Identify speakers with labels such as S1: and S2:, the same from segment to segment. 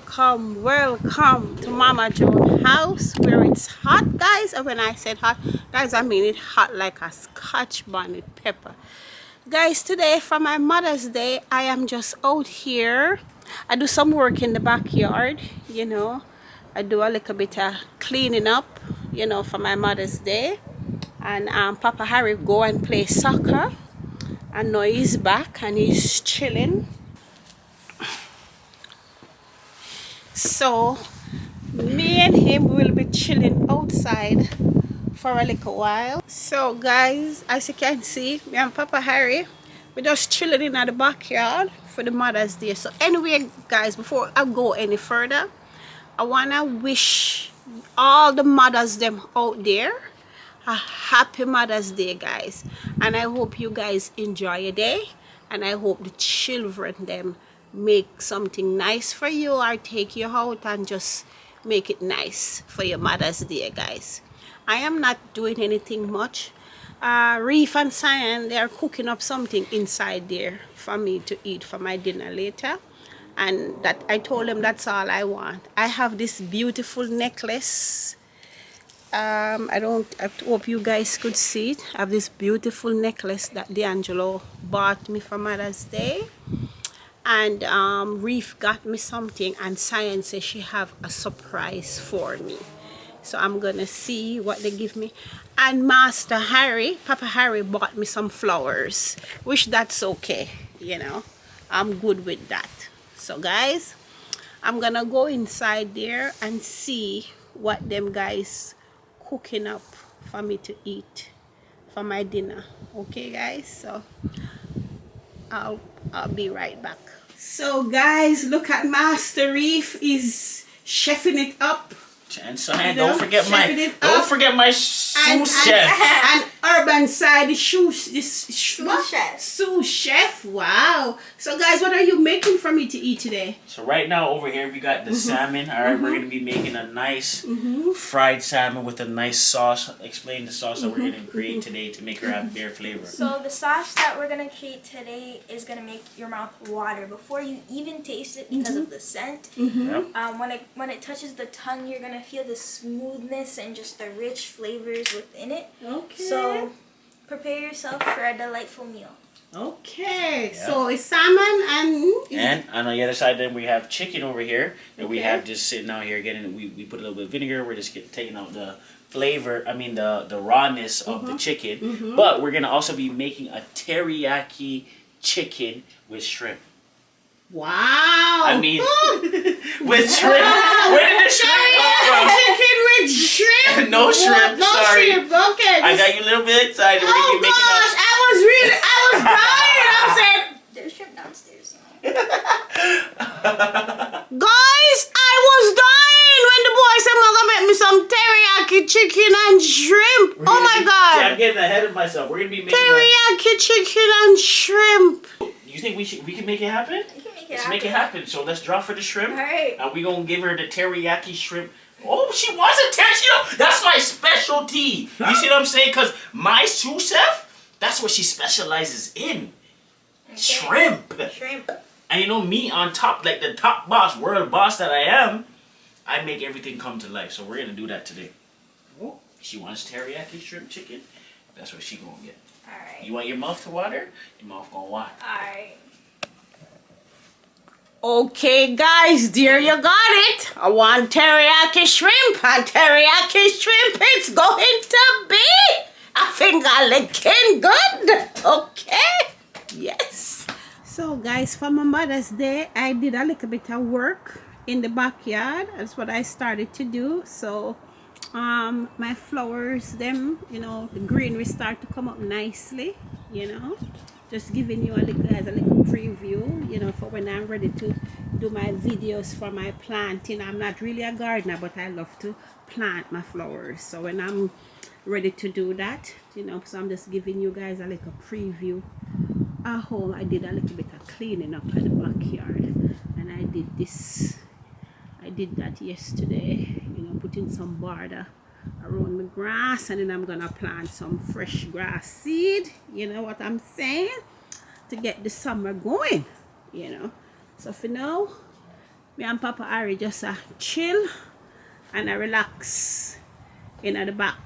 S1: welcome to Mama Jones house where it's hot, guys. And when I said hot, guys, I mean it hot like a Scotch bonnet pepper. Guys, today for my Mother's Day, I am just out here. I do some work in the backyard, you know. I do a little bit of cleaning up, you know, for my Mother's Day. And Papa Harry go and play soccer. And now he's back and he's chilling. So me and him will be chilling outside for a little while. So guys, as you can see, me and Papa Harry, we're just chilling in the backyard for the Mother's Day. So anyway, guys, before I go any further, I wanna wish all the mothers them out there a happy Mother's Day, guys. And I hope you guys enjoy your day, and I hope the children them make something nice for you or take you out and just make it nice for your Mother's Day, guys. I am not doing anything much. Reef and Cyan, they are cooking up something inside there for me to eat for my dinner later, and that I told them that's all I want. I have this beautiful necklace. I hope you guys could see it. I have this beautiful necklace that D'Angelo bought me for Mother's Day. And Reef got me something, and Cyan says she have a surprise for me. So I'm gonna see what they give me. And Master Harry, Papa Harry bought me some flowers, which that's okay, you know. I'm good with that. So guys, I'm gonna go inside there and see what them guys cooking up for me to eat for my dinner. Okay guys, so I'll be right back. So guys, look at Master Reef is chefing it up.
S2: And Cyan, don't forget my sous chef.
S1: And Urban Side, the sous chef. Wow. So guys, what are you making for me to eat today?
S2: So right now over here we got the salmon. All right, we're gonna be making a nice fried salmon with a nice sauce. Explain the sauce that we're gonna create today to make her have beer flavor.
S3: So the sauce that we're gonna create today is gonna make your mouth water before you even taste it because of the scent. When it touches the tongue, you're gonna feel the smoothness and just the rich flavors within it.
S1: Okay.
S3: So prepare yourself for a delightful meal.
S1: Okay. Yeah. So it's salmon
S2: and on the other side then we have chicken over here that we have just sitting out here getting. We put a little bit of vinegar. We're just taking out the flavor. I mean the rawness of the chicken. But we're gonna also be making a teriyaki chicken with shrimp.
S1: Wow!
S2: I mean, with shrimp. Where did the shrimp come from?
S1: Chicken with shrimp?
S2: No shrimp.
S1: No
S2: sorry.
S1: Shrimp. Okay.
S2: I got you a little bit excited.
S1: Oh gosh, I was dying. I said,
S3: there's shrimp downstairs.
S1: guys, I was dying when the boy said, "Mother, make me some teriyaki chicken and shrimp." Oh my god!
S2: See, I'm getting ahead of myself. We're gonna be making
S1: teriyaki chicken and shrimp.
S2: You think we can make it happen? Let's make it happen. So let's draw for the shrimp.
S3: All right.
S2: And we're going to give her the teriyaki shrimp. Oh, she wants a teriyaki. That's my specialty. You see what I'm saying? Because my sous chef, that's what she specializes in. Okay. Shrimp. And you know me on top, like the top boss, world boss that I am, I make everything come to life. So we're going to do that today. Oh, she wants teriyaki shrimp chicken. That's what she going to get.
S3: All right.
S2: You want your mouth to water? Your mouth going to water.
S3: All right.
S1: Okay, guys, there you got it. I want teriyaki shrimp, and teriyaki shrimp it's going to be. I think I'm looking good. Okay. Yes. So, guys, for my Mother's Day, I did a little bit of work in the backyard. That's what I started to do. So, my flowers, them, you know, the greenery start to come up nicely, you know. Just giving you a little preview, you know, for when I'm ready to do my videos for my planting. I'm not really a gardener, but I love to plant my flowers. So when I'm ready to do that, you know, so I'm just giving you guys a little preview. At home, I did a little bit of cleaning up at the backyard, and I did this. I did that yesterday, you know, putting some border around the grass, and then I'm gonna plant some fresh grass seed, you know what I'm saying, to get the summer going, you know. So for now, Me and Papa Harry just chill and relax in the back,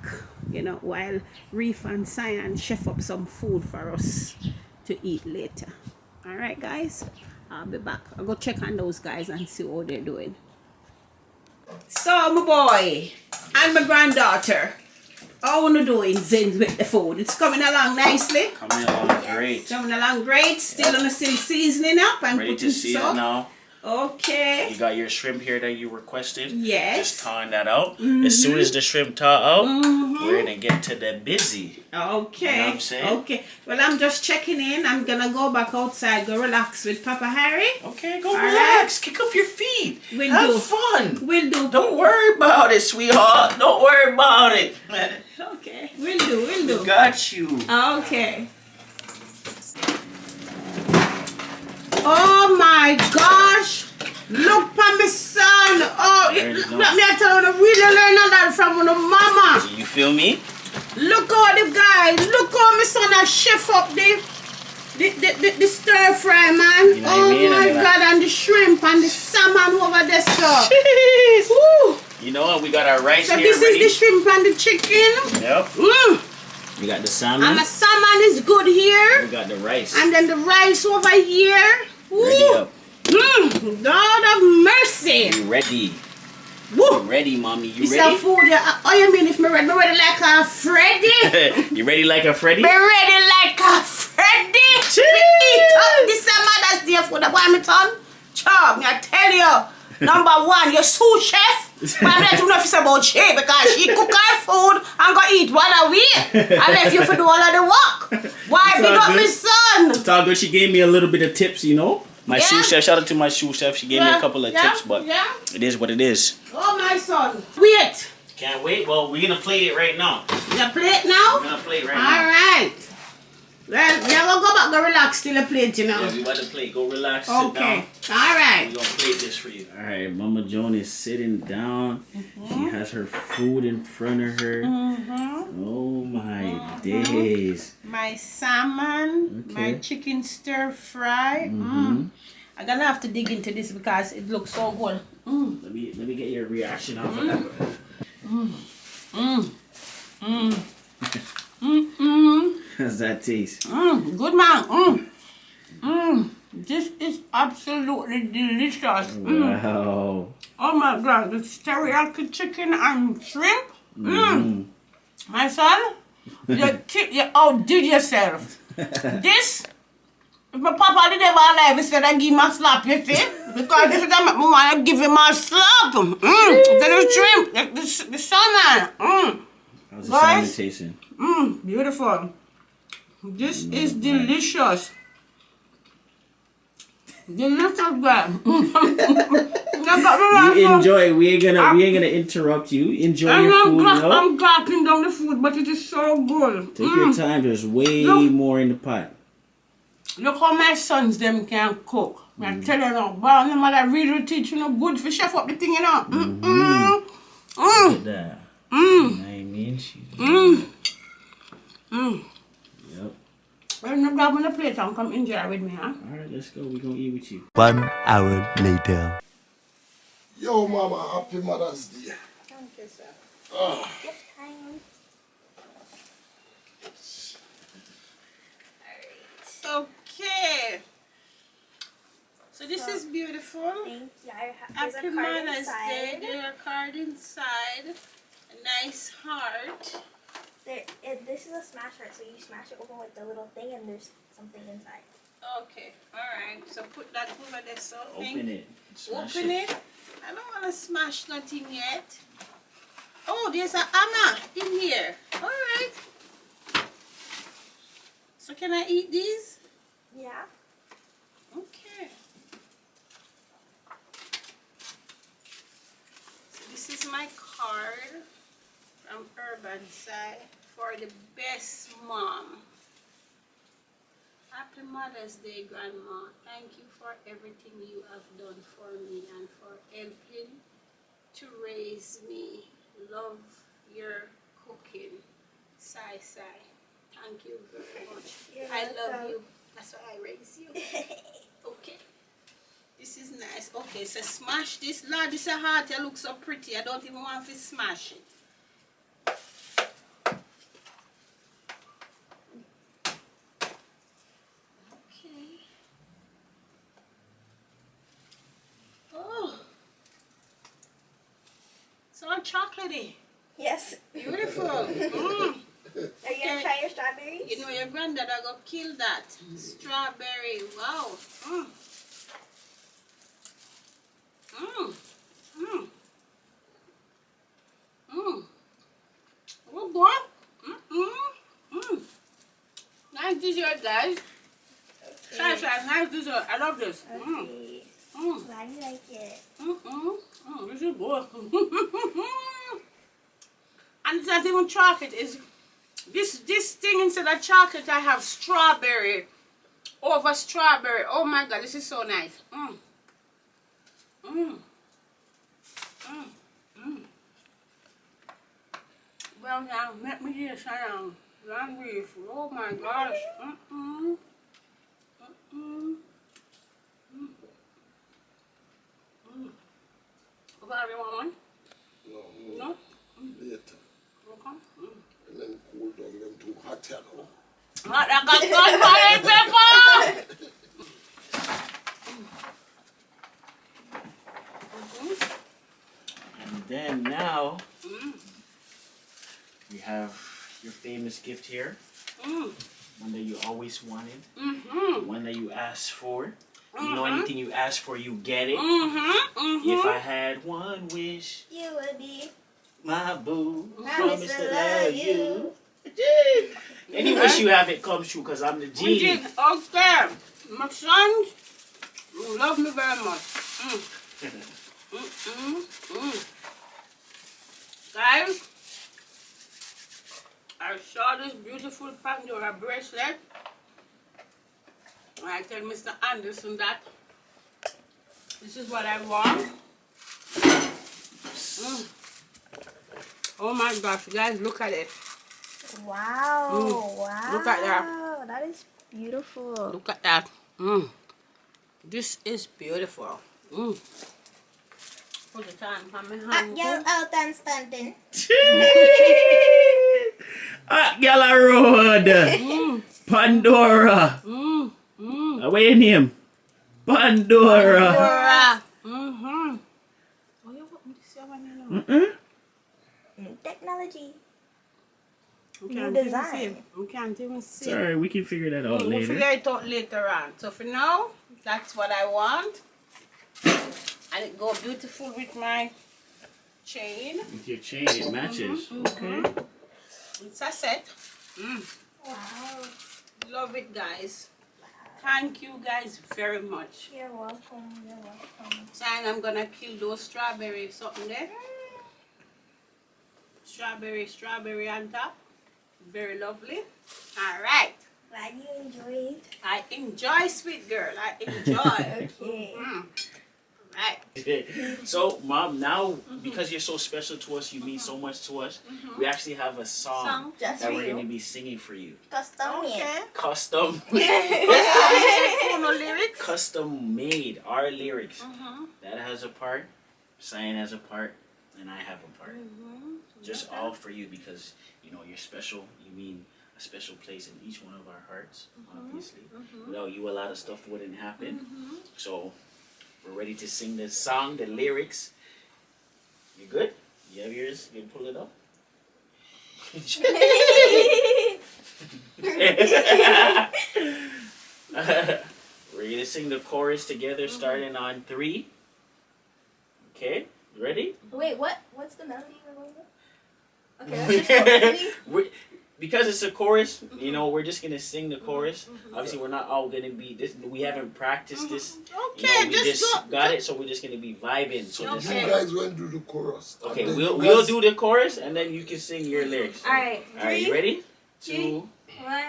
S1: you know, while Reef and Cyan chef up some food for us to eat later. Alright guys, I'll be back. I'll go check on those guys and see how they're doing. So my boy and my granddaughter, how are you doing Zins with the food? It's coming along nicely.
S2: Coming along great.
S1: Coming along great. Still on the still seasoning up and
S2: Ready
S1: putting
S2: to see it now.
S1: Okay.
S2: You got your shrimp here that you requested.
S1: Yes.
S2: Just thawing that out. As soon as the shrimp thaw out, we're gonna get to the busy.
S1: Okay.
S2: You know what I'm saying?
S1: Okay. Well, I'm just checking in. I'm gonna go back outside, go relax with Papa Harry.
S2: Okay, go relax. Kick up your feet. Have fun.
S1: We'll do.
S2: Don't worry about it, sweetheart. Don't worry about it.
S1: Okay. We'll do.
S2: We got you.
S1: Okay. Oh my gosh! Look for my son! Oh, let me tell you, I really learn a lot from my mama.
S2: You feel me?
S1: Look how the guy, look how my son has chef up the stir fry, man.
S2: You know
S1: oh my God, and the shrimp and the salmon over there, so.
S2: You know what? We got our rice
S1: so
S2: here
S1: this
S2: ready.
S1: is the shrimp and the chicken.
S2: Yep. We got the salmon.
S1: And the salmon is good here.
S2: We got the rice.
S1: And then the rice over here.
S2: Ready up.
S1: Lord of mercy.
S2: You ready?
S1: Woo.
S2: You ready, mommy? You
S1: It's
S2: ready?
S1: a food. Oh, you mean if me ready like a Freddy?
S2: You ready like a Freddy?
S1: Me ready like a Freddy. Me eat up this Mother's Day food. Why me ton? Chop, me I tell you. Number one, your sous chef. But I'm not too enough about she because she cook her food and go eat while we. I left you for do all of the work. Why big up my son?
S2: It's all good. She gave me a little bit of tips, you know. My sous chef, shout out to my sous chef. She gave me a couple of tips, but it is what it is.
S1: Oh my son. Wait.
S2: Can't wait. Well, we're gonna play it right now.
S1: You play it now?
S2: We're gonna play it right now.
S1: Alright. Well, yeah, we'll go back, go relax till the plate, you know.
S2: Yeah, we about to play. Go relax, sit
S1: Okay.
S2: down.
S1: Alright.
S2: We're gonna play this for you. Alright, Mama Joan is sitting down. She has her food in front of her. Oh my days.
S1: My salmon, my chicken stir fry. I'm gonna have to dig into this because it looks so good.
S2: Let me get your reaction off of that. How's that taste?
S1: Good man. This is absolutely delicious.
S2: Wow.
S1: Oh my God, the teriyaki chicken and shrimp. My son, you outdid yourself. This, if my papa did ever alive, he said I give him a slap, you see? Because this is what I want to give him a slap. The shrimp, the salmon.
S2: How's the salmon tasting?
S1: Beautiful. This is delicious. Delicious, guy.
S2: You enjoy. We ain't gonna interrupt you. Enjoy your food.
S1: I'm gulping down the food, but it is so good.
S2: Take your time. There's way more in the pot.
S1: Look how my sons them can cook. I tell you now, but no matter really teach you no good for chef up the thing, you know.
S2: Look at that. You know what I mean? Yep.
S1: Well, no grab on the plate and come enjoy with me, huh?
S2: Alright, let's go. We're gonna eat with you.
S4: 1 hour later.
S5: Yo, Mama, happy Mother's Day.
S1: Thank you, sir.
S3: Gift time.
S1: Okay. So this is beautiful.
S3: Thank you. There's
S1: Happy
S3: a card
S1: Mother's Day.
S3: inside.
S1: There's a card inside. A nice heart.
S3: This is a smash heart, so you smash it open with the little thing, and there's something inside.
S1: Okay. Alright. So put that over there. So
S2: Open it. Smash
S1: Open it. I don't want to smash nothing yet. Oh, there's an hammer in here. Alright. So can I eat these?
S3: Yeah.
S1: Okay. So this is my card from Urban Side for the best mom. Happy Mother's Day, Grandma. Thank you for everything you have done for me and for helping to raise me. Love your cooking. Sai. Thank you very much.
S3: You're
S1: I love
S3: welcome.
S1: you. That's why I raise you. Okay. This is nice. Okay, so smash this. Lord, this is a heart. It looks so pretty. I don't even want to smash it. Okay. Oh. So chocolatey.
S3: Yes.
S1: Beautiful.
S3: Are you gonna try your strawberries?
S1: You know your granddad I go kill that. Strawberry. Wow. Mm. Mm. Mm. Mm. Oh boy. Mm. Nice dessert, guys.
S3: Okay.
S1: Sorry, nice dessert. I love this.
S3: Okay.
S1: Mm.
S3: Glad you like it.
S1: This is good. And it's not even chocolate. It's this thing instead of chocolate. I have strawberry over strawberry. Oh my God, this is so nice. Well now, let me hear some long beef. Oh my gosh. Okay, you want one?
S5: No,
S1: No?
S5: later.
S1: Okay.
S5: And then cool down them too hot, you know.
S1: Hot like a gun fire, pepper!
S2: And then now we have your famous gift here. One that you always wanted. One that you asked for. You know, anything you ask for, you get it. If I had one wish,
S3: You would be.
S2: my boo,
S3: Promise to love you.
S2: Any wish you have, it comes true, because I'm the genie.
S1: Okay. My sons love me very much. Guys, I saw this beautiful Pandora bracelet. I tell Mr. Anderson that this is what I want. Oh my gosh, guys, look at it.
S3: Wow. Wow.
S1: Look at that.
S3: That is beautiful.
S1: Look at that. This is beautiful. Put the time on my hand.
S3: Yell out and standing.
S2: Gala Road. Pandora. What's your name? Pandora.
S1: Pandora. Oh, you want me to say my name?
S3: New technology.
S1: We
S3: New
S1: can't even
S3: design.
S1: see. We can't even see.
S2: Sorry, we can figure that out
S1: We'll
S2: later.
S1: figure it out later on. So for now, that's what I want. And it go beautiful with my chain.
S2: With your chain, it matches. Okay.
S1: It's a set.
S3: Wow.
S1: Love it, guys. Thank you guys very much.
S3: You're welcome. You're welcome.
S1: So I'm gonna kill those strawberries something there. Strawberry on top. Very lovely. Alright.
S3: Glad you enjoyed.
S1: I enjoy, sweet girl. I enjoy.
S3: Okay.
S1: Right.
S2: So, Mom, now because you're so special to us, you mean so much to us, we actually have a song
S3: Just
S2: that
S3: for
S2: we're
S3: you.
S2: going to be singing for you.
S3: Custom made.
S1: Okay.
S2: Custom.
S1: Phono lyrics.
S2: Custom made. Our lyrics. That has a part, Cyan has a part, and I have a part. Just all for you because, you know, you're special. You mean a special place in each one of our hearts, obviously. Without you, a lot of stuff wouldn't happen. So, we're ready to sing the song, the lyrics. You good? You have yours? You can pull it up? We're going to sing the chorus together starting on 3. Okay, you ready?
S3: Wait, what? What's the melody we're going with? Okay, let's just go. Ready?
S2: Because it's a chorus, you know, we're just gonna sing the chorus. Obviously, we're not all gonna be this. We haven't practiced this.
S1: Okay,
S2: You know, we just got it, so we're just gonna be vibing. So
S1: Okay.
S2: just,
S5: You guys went to the chorus.
S2: okay,
S5: And then
S2: we'll
S5: you guys-
S2: do the chorus, and then you can sing your lyrics.
S3: Alright.
S2: All right, you ready? 2.
S3: 1.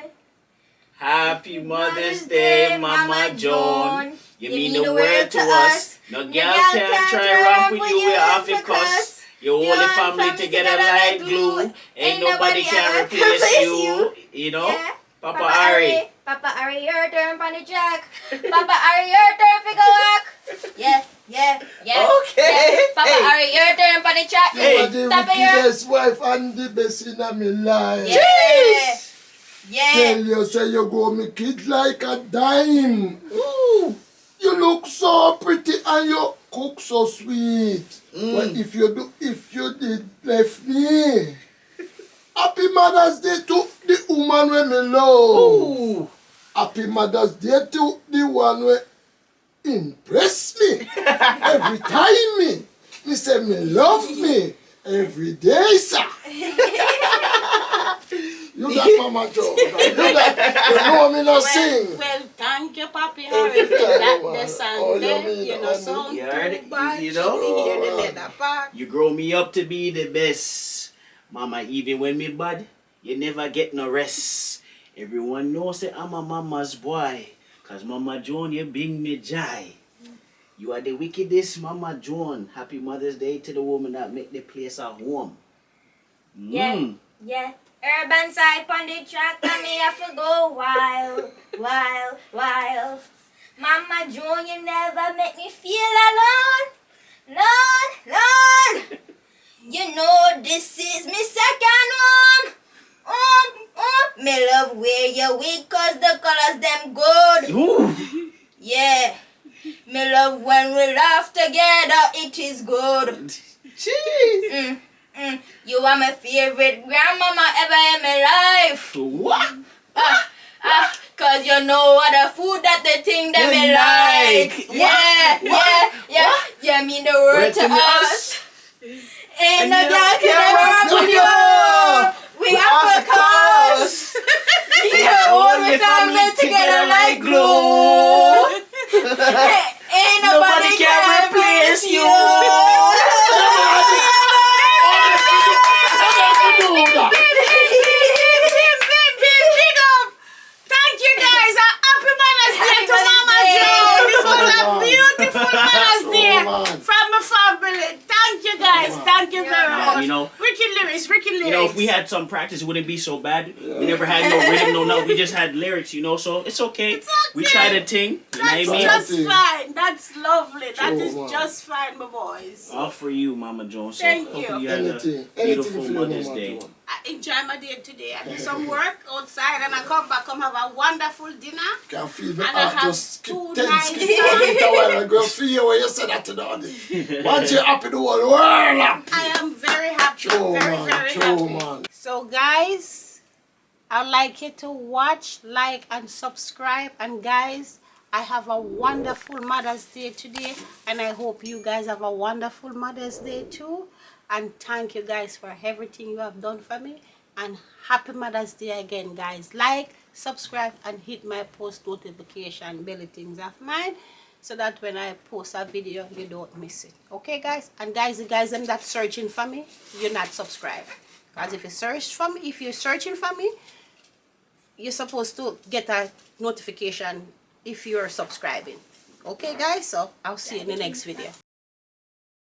S2: Happy Mother's Day, Mama Joan. You mean the world to us. No girl can try ramp with you. We're off your cuss. You hold the family together like glue. Ain't nobody can replace you. You know,
S3: Yeah.
S2: Papa Ari.
S3: Papa, are your turn on the jack? Papa, are your turn to go walk? Yeah.
S2: Okay.
S3: Yeah. Papa,
S2: Hey.
S3: are your turn on the track?
S2: Hey.
S5: You are the
S3: Tap your.
S5: wickedest wife and the best in my life.
S3: Yeah. Yeah.
S5: Tell you, say you go me kid like a dime.
S2: Ooh.
S5: You look so pretty and you cook so sweet. But if you did left me, Happy Mother's Day to the woman we me love.
S2: Ooh.
S5: Happy Mother's Day to the one we impress me. Every time me say me love me. Every day, sir. You got Mama Joe. You know me not sing.
S1: Well, thank you, Papi Harry, for that the song there. You know, sound
S2: You heard it?
S1: too bad.
S2: You know?
S1: Hear the leather part.
S2: You grow me up to be the best. Mama, even when me bad, you never get no rest. Everyone knows that I'm a mama's boy. Cause Mama Joan, you bring me joy. You are the wickedest Mama Joan. Happy Mother's Day to the woman that make the place a home.
S3: Yeah. Urban side on the track, and me have to go wild. Mama Joan, you never make me feel alone. Lord. You know this is me second home. Me love where you weak cause the colors them good.
S2: Ooh.
S3: Yeah. Me love when we laugh together, it is good.
S2: Jeez.
S3: You are my favorite grandmama ever in my life.
S2: What?
S3: Cause you know what the food that the thing that
S2: You
S3: me like. Yeah. You mean the word to us. Ain't no girl can ever rap with you. We have a cause. We hold the family together like glue. Ain't nobody can replace you.
S1: Big up. Thank you guys. Happy Mother's Day to Mama Joan. This was a beautiful Mother's Day from the family. Thank you guys. Thank you very much.
S2: You know,
S1: Wicked lyrics.
S2: you know, if we had some practice, it wouldn't be so bad. We never had no rhythm, no note. We just had lyrics, you know, so it's okay.
S1: It's okay.
S2: We tried a thing. You know what I
S1: That's
S2: mean?
S1: just fine. That's lovely. That
S5: Sure,
S1: is
S5: man.
S1: just fine, my boys.
S2: All for you, Mama Joan. So
S1: Thank
S2: hopefully
S1: you.
S2: you had
S5: Anything
S2: a beautiful
S5: for you,
S2: Mother's
S5: Mama
S2: Day.
S5: Joan.
S1: I enjoy my day today. I do some work outside and I come back, come have a wonderful dinner.
S5: Can feel the
S1: And I
S5: heart
S1: have
S5: just skip
S1: two
S5: 10
S1: nice
S5: skip a little while and go feel when you say that to the other. Once you're happy, the whole world happy.
S1: I am very happy.
S5: True,
S1: very
S5: man.
S1: happy.
S5: True, man.
S1: So guys, I'd like you to watch, like, and subscribe. And guys, I have a wonderful Mother's Day today. And I hope you guys have a wonderful Mother's Day too. And thank you guys for everything you have done for me. And happy Mother's Day again, guys. Like, subscribe, and hit my post notification bell things of mine, so that when I post a video, you don't miss it. Okay, guys? And guys, the guys them that searching for me, you're not subscribed. Because if you're searching for me, you're supposed to get a notification if you're subscribing. Okay, guys? So I'll see you in the next video.